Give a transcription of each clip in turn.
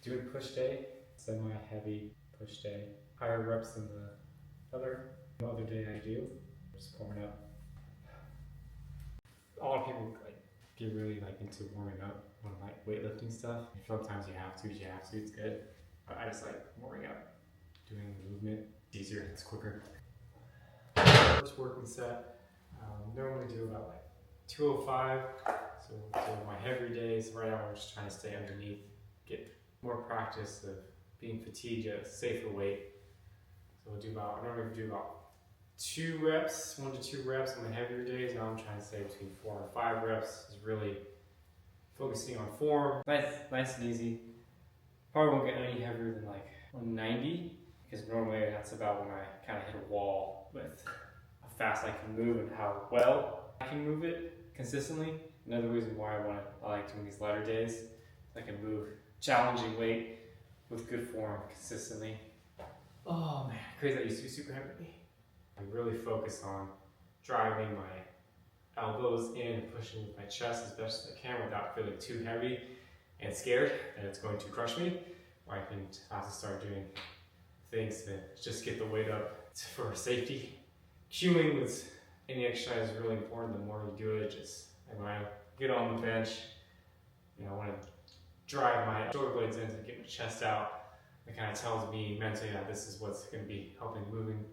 doing push day, semi-heavy push day, higher reps than the other day I do. Just warming up. A lot of people get really into warming up on weightlifting stuff. Sometimes you have to, it's good. But I just like warming up, doing the movement. It's easier, it's quicker. First working set, normally do about 205. So my heavier days, right now we're just trying to stay underneath, get more practice of being fatigued at a safer weight. So I normally do about 1 to 2 reps on the heavier days. Now I'm trying to stay between 4 and 5 reps. Is really focusing on form. Nice and easy. Probably won't get any heavier than 190, because normally that's about when I kind of hit a wall with how fast I can move and how well I can move it consistently. Another reason why I like doing these lighter days, I can move challenging weight with good form consistently. Oh man, crazy, that used to be super heavy. I really focus on driving my elbows in and pushing with my chest as best as I can without feeling too heavy and scared that it's going to crush me, or I can have to start doing things to just get the weight up for safety. Cueing with any exercise is really important. The more you do it, when I get on the bench, I want to drive my shoulder blades in to get my chest out. It kind of tells me mentally that this is what's going to be helping moving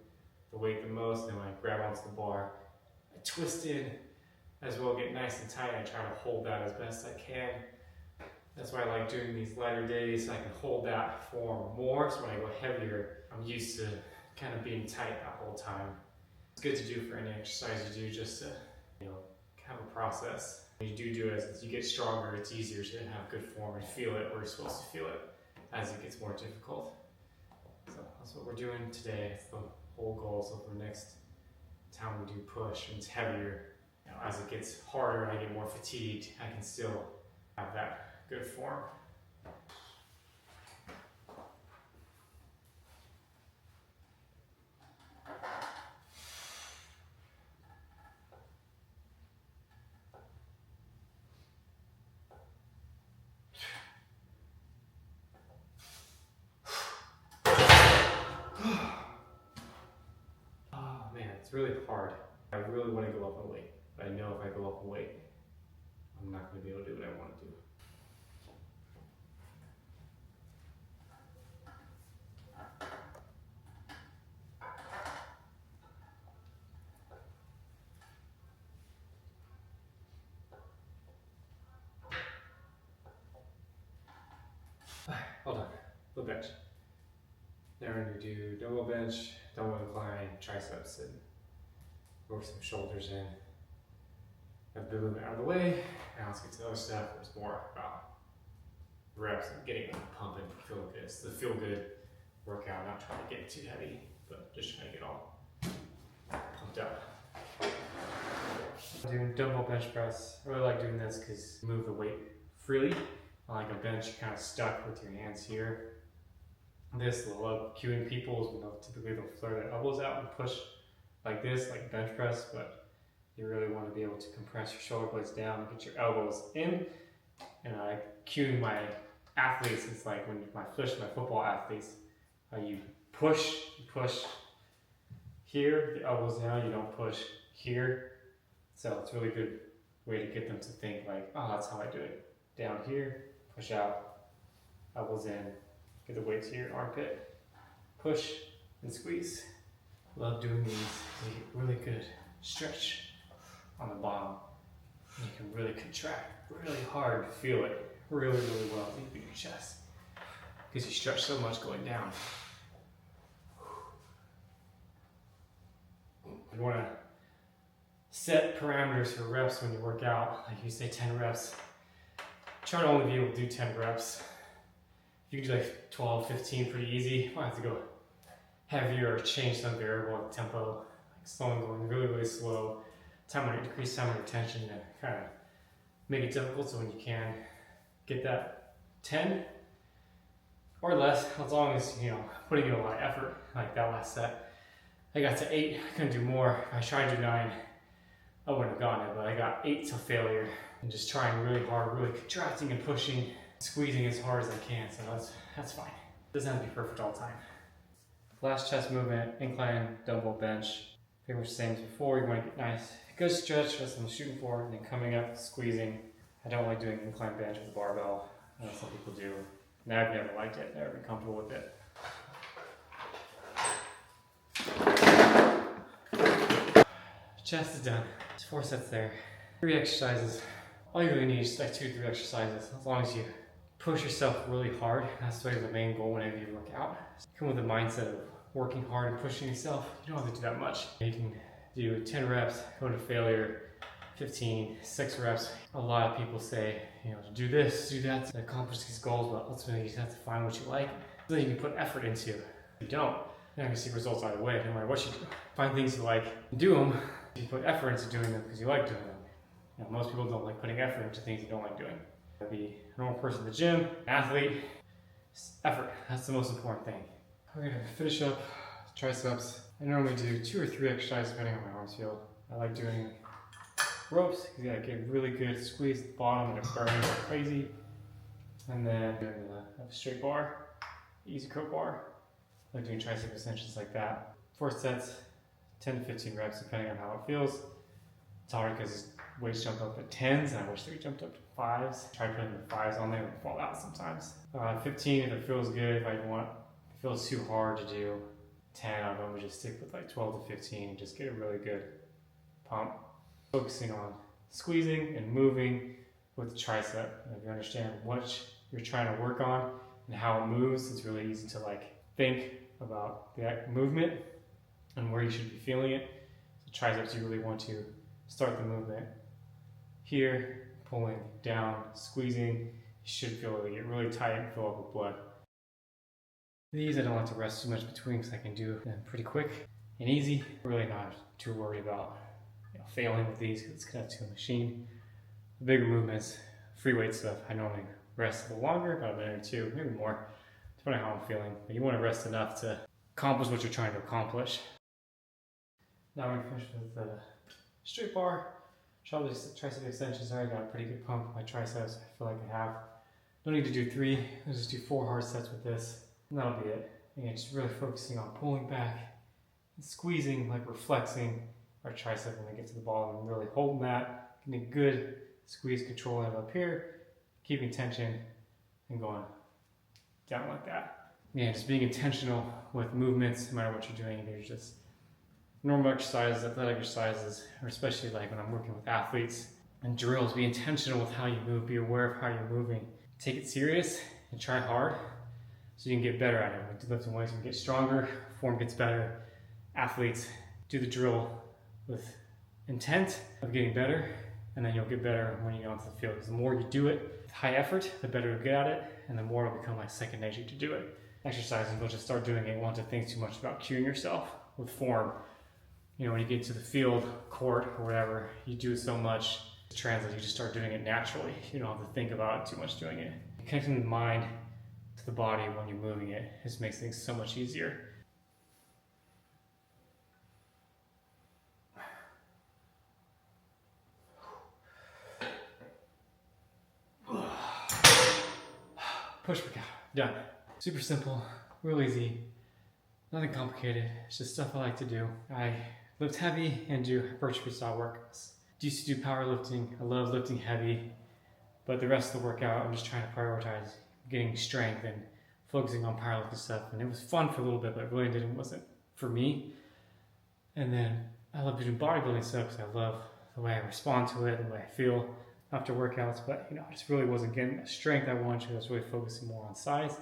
the weight the most. And when I grab onto the bar, I twist in as well, get nice and tight. I try to hold that as best I can. That's why I like doing these lighter days. I can hold that form more, so when I go heavier, I'm used to kind of being tight that whole time. It's good to do for any exercise you do, just to have a process. When you do it, as you get stronger, it's easier to have good form and feel it where you're supposed to feel it as it gets more difficult. So that's what we're doing today. It's the whole goal. So for next time we do push and it's heavier, as it gets harder and I get more fatigued, I can still have that good form. Oh man, it's really hard. I really want to go up in weight, but I know if I go up in weight, I'm not going to be able to do what I want to do. Hold on, full bench. Now we're going to do double bench, double incline, triceps, and work some shoulders in. Got the movement out of the way. Now let's get to the other stuff. It's more about reps and getting it pumping, feeling good. It's the feel good workout, not trying to get too heavy, but just trying to get all pumped up. I'm doing dumbbell bench press. I really like doing this because you move the weight freely. Like a bench, you're kind of stuck with your hands here. This, I love cueing people. Typically they'll flare their elbows out and push like this, like bench press, but you really want to be able to compress your shoulder blades down, get your elbows in. And I cueing my athletes, it's like when my football athletes, you push here, the elbows down, you don't push here. So it's a really good way to get them to think oh, that's how I do it. Down here, push out, elbows in, get the weight to your armpit, push and squeeze. Love doing these. You get really good stretch on the bottom. You can really contract really hard, feel it really well deep in your chest because you stretch so much going down. You want to set parameters for reps when you work out. Like you say 10 reps. Try to only be able to do 10 reps. You can do 12, 15 pretty easy. You might have to go heavier or change some variable at tempo. Slowing, going really slow. Decrease time under tension to kind of make it difficult, so when you can get that 10 or less, as long as putting in a lot of effort. Like that last set, I got to 8. I couldn't do more. If I tried to do 9, I wouldn't have gotten it, but I got 8 till failure. And just trying really hard, really contracting and pushing squeezing as hard as I can, so that's fine. Doesn't have to be perfect all the time. Last chest movement, incline dumbbell bench. Pretty much the same as before. You want to get nice, good stretch, that's what I'm shooting for, and then coming up, squeezing. I don't like doing incline bench with a barbell. Some people do. And I've never liked it, never been comfortable with it. Chest is done. It's 4 sets there. 3 exercises. All you really need is like 2 or 3 exercises. As long as you push yourself really hard, that's really the main goal whenever you work out. Come with the mindset of working hard and pushing yourself. You don't have to do that much. You can do 10 reps, go to failure, 15, 6 reps. A lot of people say, you know, to do this, do that to accomplish these goals, but ultimately you just have to find what you like so that you can put effort into. If you don't, you're not going to see results either way, no matter what you do. Find things you like, do them. You put effort into doing them because you like doing them. You know, most people don't like putting effort into things they don't like doing. Be a normal person in the gym, athlete, effort. That's the most important thing. We're gonna finish up triceps. I normally do 2 or 3 exercises depending on my arms feel. I like doing ropes because you gotta get really good, squeeze the bottom and it burns like crazy. And then doing a straight bar, easy curl bar. I like doing tricep extensions like that. 4 sets, 10 to 15 reps depending on how it feels. It's hard because weights jump up at 10s and I wish they jumped up to 5s. Try putting the 5s on there and fall out sometimes. 15 if it feels good. If it feels too hard to do 10, I would just stick with like 12 to 15 and just get a really good pump. Focusing on squeezing and moving with the tricep. And if you understand what you're trying to work on and how it moves, it's really easy to like think about the movement and where you should be feeling it. So triceps, you really want to start the movement here, pulling down, squeezing. You should feel it get really tight and fill up with blood. These I don't like to rest too much between because I can do them pretty quick and easy. Really not too worried about failing with these because it's connected to a machine. The bigger movements, free weight stuff, I normally rest a little longer, about a minute or 2, maybe more, depending on how I'm feeling. But you want to rest enough to accomplish what you're trying to accomplish. Now we're going to finish with the straight bar. Shoulder tricep extensions. I already got a pretty good pump with my triceps. I feel like I have. Don't need to do 3. I'll just do 4 hard sets with this. And that'll be it. Again, just really focusing on pulling back and squeezing, like we're flexing our tricep when we get to the bottom and really holding that, getting a good squeeze control it up here, keeping tension and going down like that. Yeah, just being intentional with movements, no matter what you're doing. There's just normal exercises, athletic exercises, or especially like when I'm working with athletes and drills, be intentional with how you move, be aware of how you're moving. Take it serious and try hard so you can get better at it. Like lifting weights, you can get stronger, form gets better. Athletes, do the drill with intent of getting better, and then you'll get better when you get onto the field. Because the more you do it with high effort, the better you'll get at it, and the more it'll become like second nature to do it. Exercising, don't just start doing it, you want to think too much about cueing yourself with form. You know, when you get to the field, court, or whatever, you do it so much, it translates, you just start doing it naturally. You don't have to think about it too much doing it. Connecting the mind to the body when you're moving it just makes things so much easier. Push workout, done. Super simple, real easy, nothing complicated. It's just stuff I like to do. I lift heavy and do hypertrophy style workouts. Used to do powerlifting. I love lifting heavy, but the rest of the workout, I'm just trying to prioritize getting strength and focusing on powerlifting stuff. And it was fun for a little bit, but it really wasn't for me. And then I love doing bodybuilding stuff because I love the way I respond to it, the way I feel after workouts. But you know, I just really wasn't getting the strength I wanted to. I was really focusing more on size.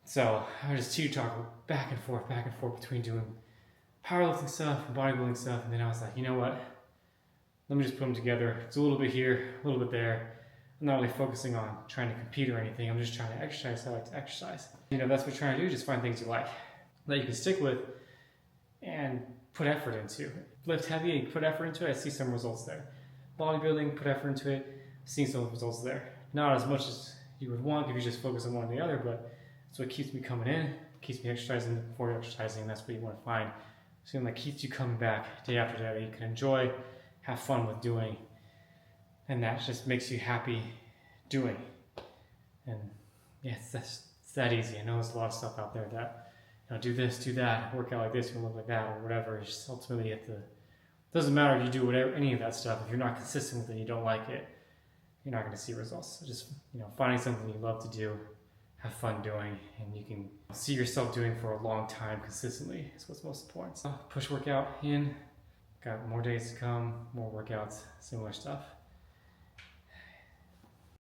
So I would just talk back and forth between doing powerlifting stuff and bodybuilding stuff. And then I was like, you know what? Let me just put them together. It's a little bit here, a little bit there. I'm not really focusing on trying to compete or anything. I'm just trying to exercise how I like to exercise. You know, that's what you're trying to do. Just find things you like that you can stick with and put effort into. Lift heavy and put effort into it, I see some results there. Bodybuilding, put effort into it, seeing some results there. Not as much as you would want if you just focus on one or the other, but that's what keeps me coming in, keeps me exercising before you're exercising. That's what you want to find. Something that keeps you coming back day after day that you can enjoy, have fun with doing, and that just makes you happy doing. And yeah, it's that easy. I know there's a lot of stuff out there that, do this, do that, work out like this, you look like that, or whatever. It's just ultimately you have to. It doesn't matter if you do whatever any of that stuff. If you're not consistent with it, and you don't like it, you're not going to see results. So just finding something you love to do, have fun doing, and you can see yourself doing for a long time consistently is what's most important. So push workout in. Got more days to come, more workouts, similar stuff.